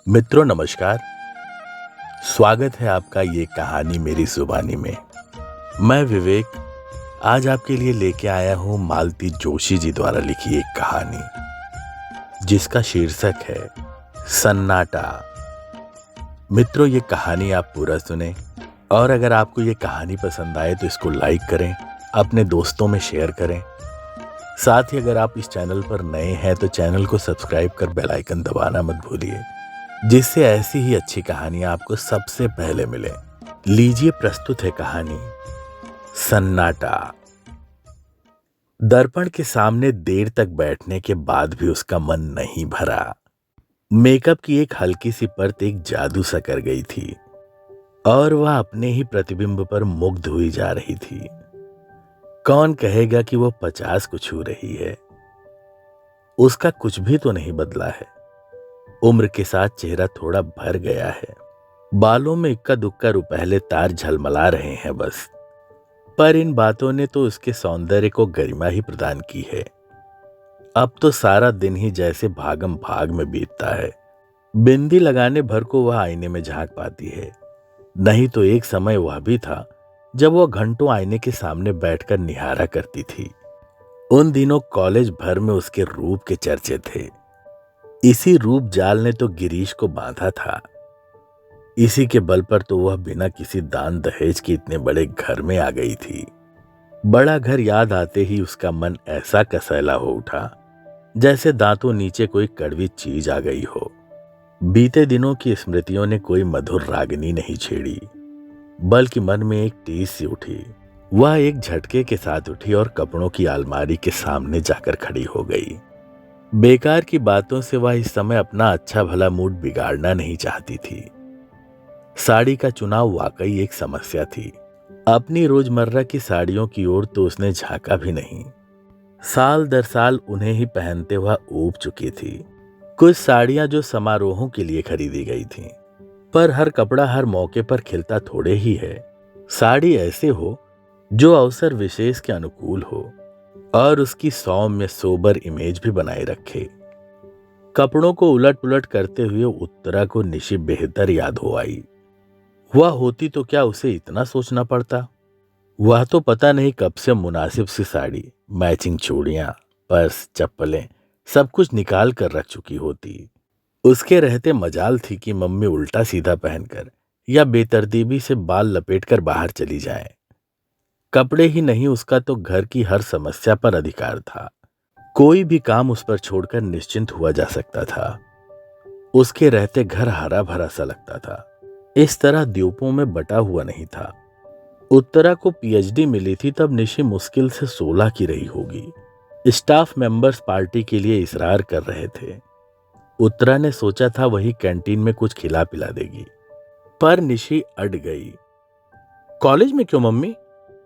मित्रों नमस्कार। स्वागत है आपका ये कहानी मेरी जुबानी में। मैं विवेक आज आपके लिए लेके आया हूँ मालती जोशी जी द्वारा लिखी एक कहानी जिसका शीर्षक है सन्नाटा। मित्रों ये कहानी आप पूरा सुने और अगर आपको ये कहानी पसंद आए तो इसको लाइक करें, अपने दोस्तों में शेयर करें। साथ ही अगर आप इस चैनल पर नए हैं तो चैनल को सब्सक्राइब कर बेल आइकन दबाना मत भूलिए, जिससे ऐसी ही अच्छी कहानियां आपको सबसे पहले मिले। लीजिए प्रस्तुत है कहानी सन्नाटा। दर्पण के सामने देर तक बैठने के बाद भी उसका मन नहीं भरा। मेकअप की एक हल्की सी परत एक जादू सा कर गई थी और वह अपने ही प्रतिबिंब पर मुग्ध हुई जा रही थी। कौन कहेगा कि वो 50 को छू रही है। उसका कुछ भी तो नहीं बदला है। उम्र के साथ चेहरा थोड़ा भर गया है, बालों में इक्का दुक्का रुपहले तार झलमला रहे हैं बस। पर इन बातों ने तो उसके सौंदर्य को गरिमा ही प्रदान की है। अब तो सारा दिन ही जैसे भागम भाग में बीतता है। बिंदी लगाने भर को वह आईने में झांक पाती है। नहीं तो एक समय वह भी था जब वह घंटों आईने के सामने बैठकर निहारा करती थी। उन दिनों कॉलेज भर में उसके रूप के चर्चे थे। इसी रूप जाल ने तो गिरीश को बांधा था। इसी के बल पर तो वह बिना किसी दान दहेज के इतने बड़े घर में आ गई थी। बड़ा घर याद आते ही उसका मन ऐसा कसैला हो उठा जैसे दांतों नीचे कोई कड़वी चीज आ गई हो। बीते दिनों की स्मृतियों ने कोई मधुर रागनी नहीं छेड़ी, बल्कि मन में एक टीस सी उठी। वह एक झटके के साथ उठी और कपड़ों की अलमारी के सामने जाकर खड़ी हो गई। बेकार की बातों से वह इस समय अपना अच्छा भला मूड बिगाड़ना नहीं चाहती थी। साड़ी का चुनाव वाकई एक समस्या थी। अपनी रोजमर्रा की साड़ियों की ओर तो उसने झांका भी नहीं। साल दर साल उन्हें ही पहनते वह ऊब चुकी थी। कुछ साड़ियां जो समारोहों के लिए खरीदी गई थीं, पर हर कपड़ा हर मौके पर खिलता थोड़े ही है। साड़ी ऐसे हो जो अवसर विशेष के अनुकूल हो और उसकी सौम्य सोबर इमेज भी बनाए रखे। कपड़ों को उलट पुलट करते हुए उत्तरा को निशी बेहतर याद हो आई। वह होती तो क्या उसे इतना सोचना पड़ता। वह तो पता नहीं कब से मुनासिब सी साड़ी, मैचिंग चूड़ियां, पर्स, चप्पलें सब कुछ निकाल कर रख चुकी होती। उसके रहते मजाल थी कि मम्मी उल्टा सीधा पहनकर या बेतरतीबी से बाल लपेटकर बाहर चली जाए। कपड़े ही नहीं, उसका तो घर की हर समस्या पर अधिकार था। कोई भी काम उस पर छोड़कर निश्चिंत हुआ जा सकता था। उसके रहते घर हरा भरा सा लगता था। इस तरह द्वीपों में बटा हुआ नहीं था। उत्तरा को पीएचडी मिली थी तब निशी मुश्किल से 16 की रही होगी। स्टाफ मेंबर्स पार्टी के लिए इसरार कर रहे थे। उत्तरा ने सोचा था वही कैंटीन में कुछ खिला पिला देगी, पर निशी अड़ गई। कॉलेज में क्यों मम्मी,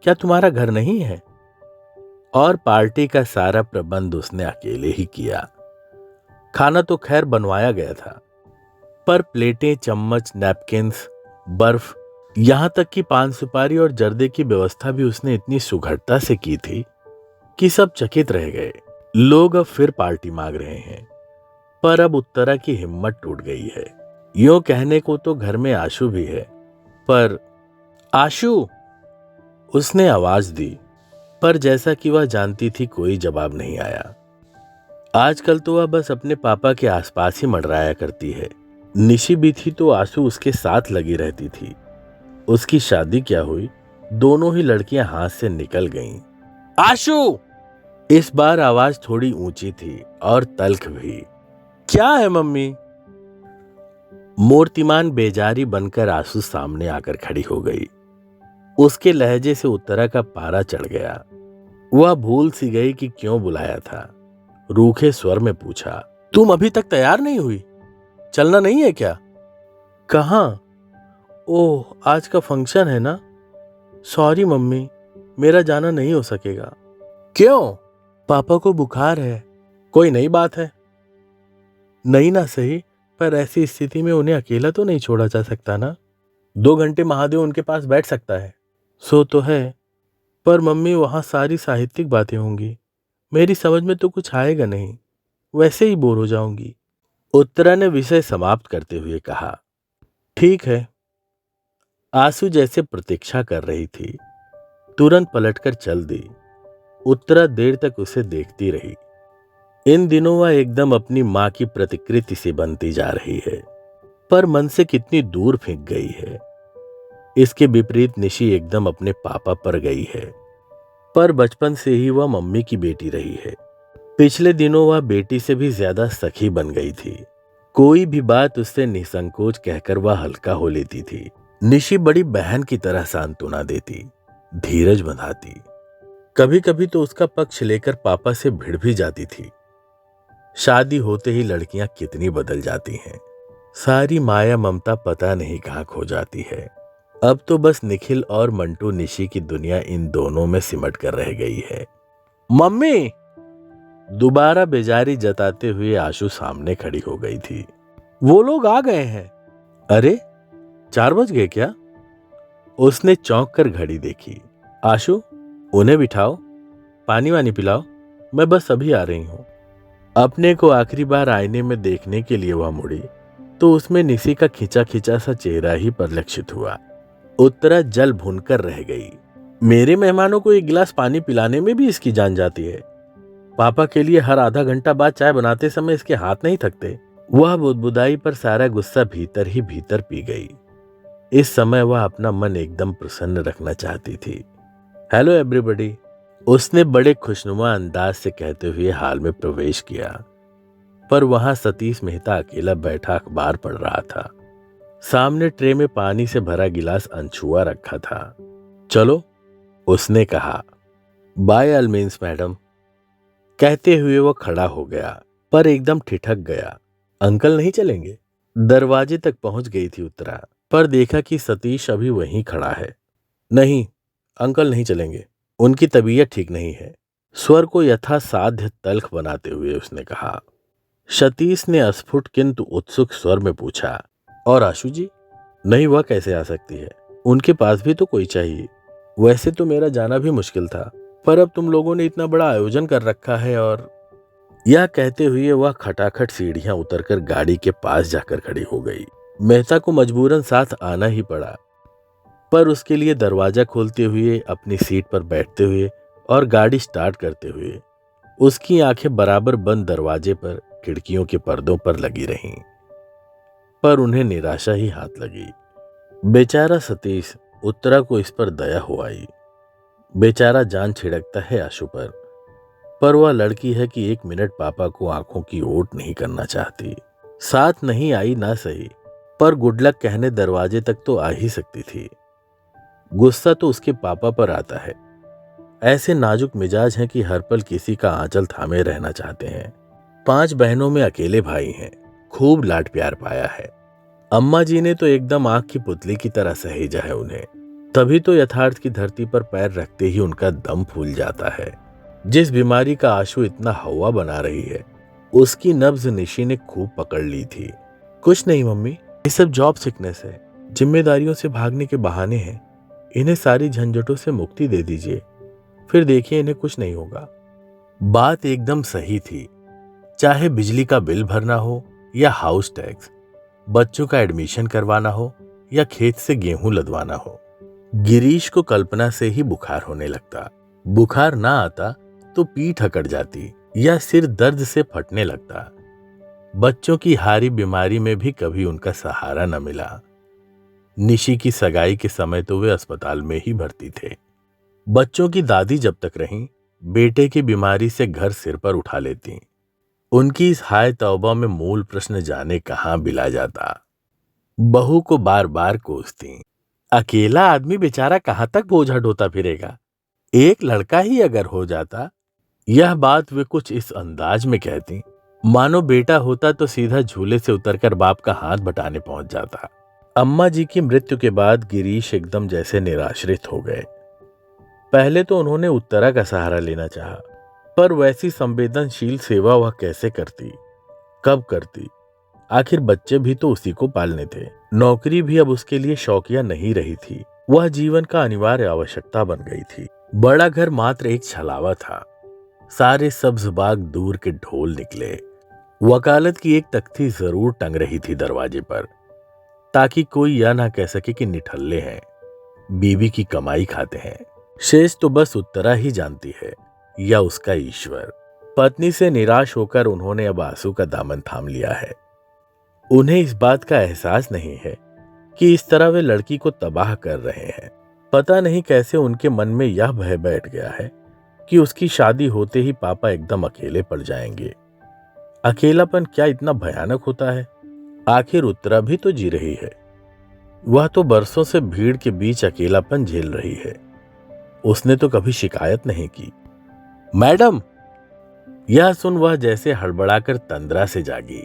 क्या तुम्हारा घर नहीं है? और पार्टी का सारा प्रबंध उसने अकेले ही किया। खाना तो खैर बनवाया गया था, पर प्लेटें, चम्मच, नैपकिन्स, बर्फ, यहां तक कि पान सुपारी और जर्दे की व्यवस्था भी उसने इतनी सुघड़ता से की थी कि सब चकित रह गए। लोग अब फिर पार्टी मांग रहे हैं, पर अब उत्तरा की हिम्मत टूट गई है। यूं कहने को तो घर में आशु भी है, पर आशु, उसने आवाज दी, पर जैसा कि वह जानती थी कोई जवाब नहीं आया। आजकल तो वह बस अपने पापा के आसपास ही मंडराया करती है। निशी भी थी तो आशु उसके साथ लगी रहती थी। उसकी शादी क्या हुई, दोनों ही लड़कियां हाथ से निकल गईं। आशु! इस बार आवाज थोड़ी ऊंची थी और तल्ख भी। क्या है मम्मी? मूर्तिमान बेजारी बनकर आशु सामने आकर खड़ी हो गई। उसके लहजे से उत्तरा का पारा चढ़ गया। वह भूल सी गई कि क्यों बुलाया था। रूखे स्वर में पूछा, तुम अभी तक तैयार नहीं हुई? चलना नहीं है क्या? कहाँ? ओह, आज का फंक्शन है ना। सॉरी मम्मी, मेरा जाना नहीं हो सकेगा। क्यों? पापा को बुखार है। कोई नई बात है? नहीं ना सही, पर ऐसी स्थिति में उन्हें अकेला तो नहीं छोड़ा जा सकता ना। 2 घंटे महादेव उनके पास बैठ सकता है। सो तो है, पर मम्मी वहां सारी साहित्यिक बातें होंगी। मेरी समझ में तो कुछ आएगा नहीं, वैसे ही बोर हो जाऊंगी। उत्तरा ने विषय समाप्त करते हुए कहा, ठीक है। आंसू जैसे प्रतीक्षा कर रही थी, तुरंत पलटकर चल दी। उत्तरा देर तक उसे देखती रही। इन दिनों वह एकदम अपनी मां की प्रतिकृति से बनती जा रही है, पर मन से कितनी दूर फेंक गई है। इसके विपरीत निशी एकदम अपने पापा पर गई है, पर बचपन से ही वह मम्मी की बेटी रही है। पिछले दिनों वह बेटी से भी ज्यादा सखी बन गई थी। कोई भी बात उससे निसंकोच कहकर वह हल्का हो लेती थी। निशी बड़ी बहन की तरह सांत्वना देती, धीरज बंधाती। कभी कभी तो उसका पक्ष लेकर पापा से भिड़ भी जाती थी। शादी होते ही लड़कियां कितनी बदल जाती हैं। सारी माया ममता पता नहीं कहां खो जाती है। अब तो बस निखिल और मंटू निशी की दुनिया इन दोनों में सिमट कर रह गई है। मम्मी! दोबारा बेजारी जताते हुए आशु सामने खड़ी हो गई थी। वो लोग आ गए हैं। अरे 4 बज गए क्या? उसने चौंक कर घड़ी देखी। आशु, उन्हें बिठाओ, पानी वानी पिलाओ, मैं बस अभी आ रही हूं। अपने को आखिरी बार आईने में देखने के लिए वह मुड़ी तो उसमें निशी का खिंचा खिंचा सा चेहरा ही परिलक्षित हुआ। उत्तरा जल भूनकर रह गई। मेरे मेहमानों को एक गिलास पानी पिलाने में भी इसकी जान जाती है। पापा के लिए हर आधा घंटा बाद चाय बनाते समय इसके हाथ नहीं थकते। वह बुदबुदाई पर सारा गुस्सा भीतर ही भीतर पी गई। इस समय वह अपना मन एकदम प्रसन्न रखना चाहती थी। हेलो एवरीबॉडी, उसने बड़े खुशनुमा अंदाज से कहते हुए हॉल में प्रवेश किया, पर वहां सतीश मेहता अकेला बैठा अखबार पढ़ रहा था। सामने ट्रे में पानी से भरा गिलास अनछुआ रखा था। चलो, उसने कहा। By all means madam. कहते हुए वो खड़ा हो गया, पर एकदम ठिठक गया। अंकल नहीं चलेंगे? दरवाजे तक पहुंच गई थी उत्तरा, पर देखा कि सतीश अभी वहीं खड़ा है। नहीं, अंकल नहीं चलेंगे, उनकी तबीयत ठीक नहीं है, स्वर को यथासाध्य तल्ख बनाते हुए उसने कहा। सतीश ने अस्फुट किंतु उत्सुक स्वर में पूछा, और आशु जी? नहीं, वह कैसे आ सकती है? उनके पास भी तो कोई चाहिए। वैसे तो मेरा जाना भी मुश्किल था, पर अब तुम लोगों ने इतना बड़ा आयोजन कर रखा है। और यह कहते हुए वह खटाखट सीढ़ियां उतरकर गाड़ी के पास जाकर खड़ी हो गई। मेहता को मजबूरन साथ आना ही पड़ा, पर उसके लिए दरवाजा खोलते हुए, अपनी सीट पर बैठते हुए और गाड़ी स्टार्ट करते हुए उसकी आंखें बराबर बंद दरवाजे पर, खिड़कियों के पर्दों पर लगी रहीं, पर उन्हें निराशा ही हाथ लगी। बेचारा सतीश। उत्तरा को इस पर दया हो आई। बेचारा जान छिड़कता है आशु पर वह लड़की है कि 1 मिनट पापा को आंखों की ओट नहीं करना चाहती। साथ नहीं आई ना सही, पर गुड लक कहने दरवाजे तक तो आ ही सकती थी। गुस्सा तो उसके पापा पर आता है। ऐसे नाजुक मिजाज हैं कि हर पल किसी का आंचल थामे रहना चाहते हैं। 5 बहनों में अकेले भाई हैं, खूब लाड प्यार पाया है। अम्मा जी ने तो एकदम आंख की पुतली की तरह सहेजा है उन्हें। तभी तो यथार्थ की धरती पर पैर रखते ही उनका दम फूल जाता है। जिस बीमारी का आशु इतना हवा बना रही है, उसकी नब्ज निशी ने खूब पकड़ ली थी। कुछ नहीं मम्मी, ये सब जॉब सिकनेस है, जिम्मेदारियों से भागने के बहाने हैं। इन्हें सारी झंझटों से मुक्ति दे दीजिए, फिर देखिए इन्हें कुछ नहीं होगा। बात एकदम सही थी। चाहे बिजली का बिल भरना हो या हाउस टैक्स, बच्चों का एडमिशन करवाना हो या खेत से गेहूं लदवाना हो, गिरीश को कल्पना से ही बुखार होने लगता। बुखार ना आता तो पीठ अकड़ जाती या सिर दर्द से फटने लगता। बच्चों की हारी बीमारी में भी कभी उनका सहारा न मिला। निशी की सगाई के समय तो वे अस्पताल में ही भर्ती थे। बच्चों की दादी जब तक रहीं, बेटे की बीमारी से घर सिर पर उठा लेती। उनकी इस हाय तौबा में मूल प्रश्न जाने कहां बिला जाता। बहू को बार बार कोसती। अकेला आदमी बेचारा कहां तक बोझा ढोता फिरेगा, एक लड़का ही अगर हो जाता। यह बात वे कुछ इस अंदाज में कहती मानो बेटा होता तो सीधा झूले से उतरकर बाप का हाथ बटाने पहुंच जाता। अम्मा जी की मृत्यु के बाद गिरीश एकदम जैसे निराश्रित हो गए। पहले तो उन्होंने उत्तरा का सहारा लेना चाहा, पर वैसी संवेदनशील सेवा वह कैसे करती, कब करती? आखिर बच्चे भी तो उसी को पालने थे। नौकरी भी अब उसके लिए शौकिया नहीं रही थी, वह जीवन का अनिवार्य आवश्यकता बन गई थी। बड़ा घर मात्र एक छलावा था। सारे सब्ज बाग दूर के ढोल निकले। वकालत की एक तख्ती जरूर टंग रही थी दरवाजे पर, ताकि कोई यह ना कह सके कि निठल्ले हैं, बीवी की कमाई खाते हैं। शेष तो बस उत्तरा ही जानती है या उसका ईश्वर। पत्नी से निराश होकर उन्होंने अब आंसू का दामन थाम लिया है। उन्हें इस बात का एहसास नहीं है कि इस तरह वे लड़की को तबाह कर रहे हैं। पता नहीं कैसे उनके मन में यह भय बैठ गया है कि उसकी शादी होते ही पापा एकदम अकेले पड़ जाएंगे। अकेलापन क्या इतना भयानक होता है? आखिर उत्तरा भी तो जी रही है। वह तो बरसों से भीड़ के बीच अकेलापन झेल रही है। उसने तो कभी शिकायत नहीं की। मैडम! यह सुन वह जैसे हड़बड़ाकर तंद्रा से जागी।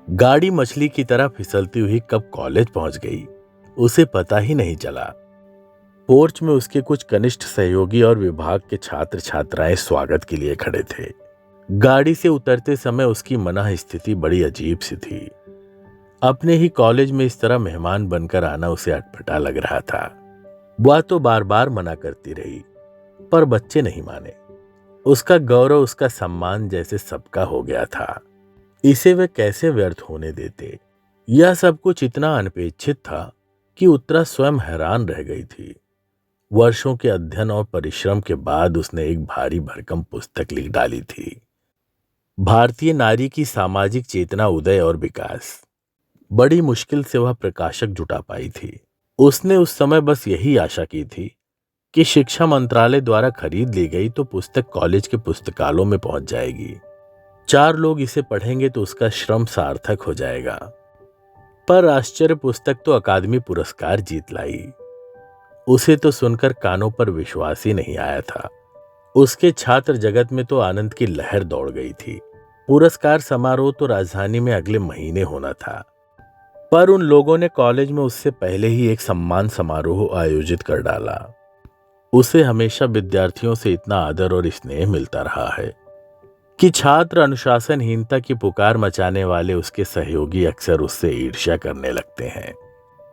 गाड़ी मछली की तरह फिसलती हुई कब कॉलेज पहुंच गई उसे पता ही नहीं चला। पोर्च में उसके कुछ कनिष्ठ सहयोगी और विभाग के छात्र छात्राएं स्वागत के लिए खड़े थे। गाड़ी से उतरते समय उसकी मनः स्थिति बड़ी अजीब सी थी। अपने ही कॉलेज में इस तरह मेहमान बनकर आना उसे अटपटा लग रहा था। वह तो बार बार मना करती रही, पर बच्चे नहीं माने। उसका गौरव, उसका सम्मान जैसे सबका हो गया था। इसे वे कैसे व्यर्थ होने देते? यह सब कुछ इतना अनपेक्षित था कि उत्तरा स्वयं हैरान रह गई थी। वर्षों के अध्ययन और परिश्रम के बाद उसने एक भारी भरकम पुस्तक लिख डाली थी, भारतीय नारी की सामाजिक चेतना, उदय और विकास। बड़ी मुश्किल से वह प्रकाशक जुटा पाई थी। उसने उस समय बस यही आशा की थी कि शिक्षा मंत्रालय द्वारा खरीद ली गई तो पुस्तक कॉलेज के पुस्तकालयों में पहुंच जाएगी। 4 लोग इसे पढ़ेंगे तो उसका श्रम सार्थक हो जाएगा। पर आश्चर्य, पुस्तक तो अकादमी पुरस्कार जीत लाई। उसे तो सुनकर कानों पर विश्वास ही नहीं आया था। उसके छात्र जगत में तो आनंद की लहर दौड़ गई थी। पुरस्कार समारोह तो राजधानी में अगले महीने होना था, पर उन लोगों ने कॉलेज में उससे पहले ही एक सम्मान समारोह आयोजित कर डाला। उसे हमेशा विद्यार्थियों से इतना आदर और स्नेह मिलता रहा है कि छात्र अनुशासनहीनता की पुकार मचाने वाले उसके सहयोगी अक्सर उससे ईर्ष्या करने लगते हैं।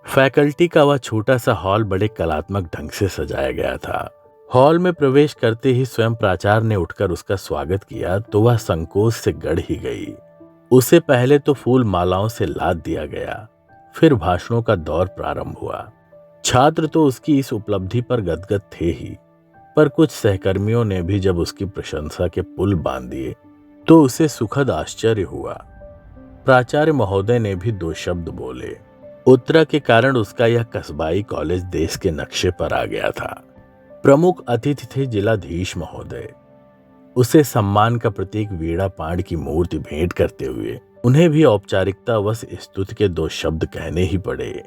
फैकल्टी का वह छोटा सा हॉल बड़े कलात्मक ढंग से सजाया गया था। हॉल में प्रवेश करते ही स्वयं प्राचार्य ने उठकर उसका स्वागत किया तो वह संकोच से गड़ ही गई। उसे पहले तो फूल मालाओं से लाद दिया गया, फिर भाषणों का दौर प्रारंभ हुआ। छात्र तो उसकी इस उपलब्धि पर गदगद थे ही, पर कुछ सहकर्मियों ने भी जब उसकी प्रशंसा के पुल बांध दिए तो उसे सुखद आश्चर्य हुआ। प्राचार्य महोदय ने भी 2 शब्द बोले। उत्तरा के कारण उसका यह कस्बाई कॉलेज देश के नक्शे पर आ गया था। प्रमुख अतिथि थे जिलाधीश महोदय। उसे सम्मान का प्रतीक वीणा पाण की मूर्ति भेंट करते हुए उन्हें भी औपचारिकतावश स्तुति के 2 शब्द कहने ही पड़े।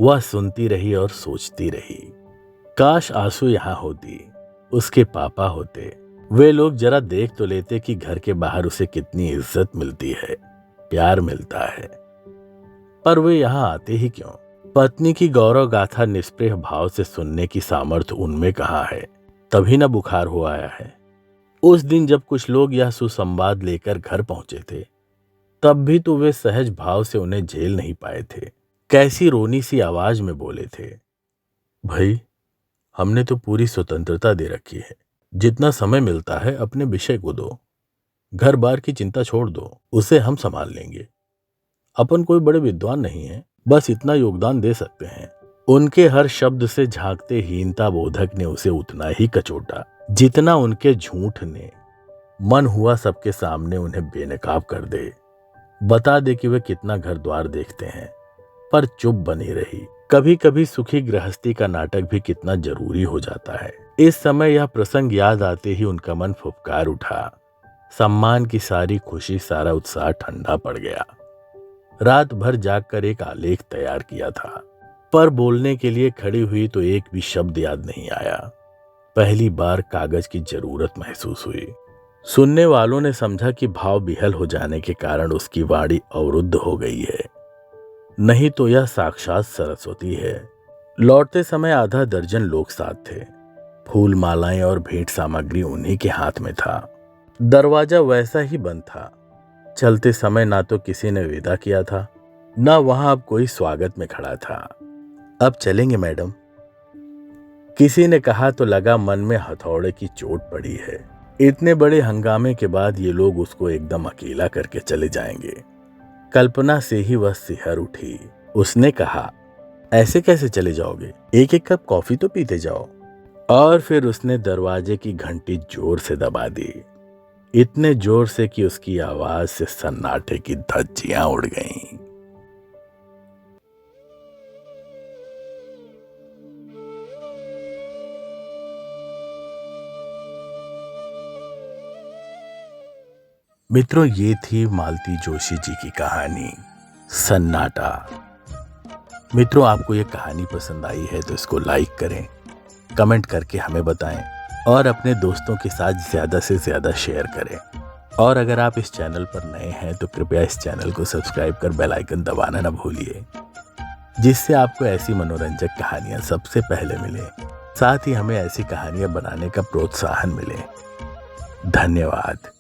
वह सुनती रही और सोचती रही, काश आंसू यहां होती, उसके पापा होते। वे लोग जरा देख तो लेते कि घर के बाहर उसे कितनी इज्जत मिलती है, प्यार मिलता है। पर वे यहां आते ही क्यों? पत्नी की गौरव गाथा निष्प्रेह भाव से सुनने की सामर्थ्य उनमें कहाँ है? तभी न बुखार हो आया है। उस दिन जब कुछ लोग यह सुसंवाद लेकर घर पहुंचे थे, तब भी तो वे सहज भाव से उन्हें झेल नहीं पाए थे। कैसी रोनी सी आवाज में बोले थे, भाई, हमने तो पूरी स्वतंत्रता दे रखी है। जितना समय मिलता है अपने विषय को दो, घर बार की चिंता छोड़ दो, उसे हम संभाल लेंगे। अपन कोई बड़े विद्वान नहीं है, बस इतना योगदान दे सकते हैं। उनके हर शब्द से झांकते हीनता बोधक ने उसे उतना ही कचोटा जितना उनके झूठ ने। मन हुआ सबके सामने उन्हें बेनकाब कर दे, बता दे कि वे कितना घर द्वार देखते हैं, पर चुप बनी रही। कभी कभी सुखी गृहस्थी का नाटक भी कितना जरूरी हो जाता है। इस समय यह प्रसंग याद आते ही उनका मन फुफकार उठा। सम्मान की सारी खुशी, सारा उत्साह ठंडा पड़ गया। रात भर जागकर एक आलेख तैयार किया था, पर बोलने के लिए खड़ी हुई तो एक भी शब्द याद नहीं आया। पहली बार कागज की जरूरत महसूस हुई। सुनने वालों ने समझा कि भाव बिहल हो जाने के कारण उसकी वाणी अवरुद्ध हो गई है, नहीं तो यह साक्षात सरस्वती है। लौटते समय आधा दर्जन लोग साथ थे। फूल मालाएं और भेंट सामग्री उन्हीं के हाथ में था। दरवाजा वैसा ही बंद था। चलते समय ना तो किसी ने विदा किया था, ना वहां अब कोई स्वागत में खड़ा था। अब चलेंगे मैडम, किसी ने कहा तो लगा मन में हथौड़े की चोट पड़ी है। इतने बड़े हंगामे के बाद ये लोग उसको एकदम अकेला करके चले जाएंगे। कल्पना से ही वह सिहर उठी। उसने कहा, ऐसे कैसे चले जाओगे? एक एक कप कॉफी तो पीते जाओ। और फिर उसने दरवाजे की घंटी जोर से दबा दी, इतने जोर से कि उसकी आवाज से सन्नाटे की धज्जियां उड़ गईं। मित्रों, ये थी मालती जोशी जी की कहानी सन्नाटा। मित्रों, आपको ये कहानी पसंद आई है तो इसको लाइक करें, कमेंट करके हमें बताएं और अपने दोस्तों के साथ ज्यादा से ज्यादा शेयर करें। और अगर आप इस चैनल पर नए हैं तो कृपया इस चैनल को सब्सक्राइब कर बेल आइकन दबाना ना भूलिए, जिससे आपको ऐसी मनोरंजक कहानियां सबसे पहले मिले, साथ ही हमें ऐसी कहानियां बनाने का प्रोत्साहन मिले। धन्यवाद।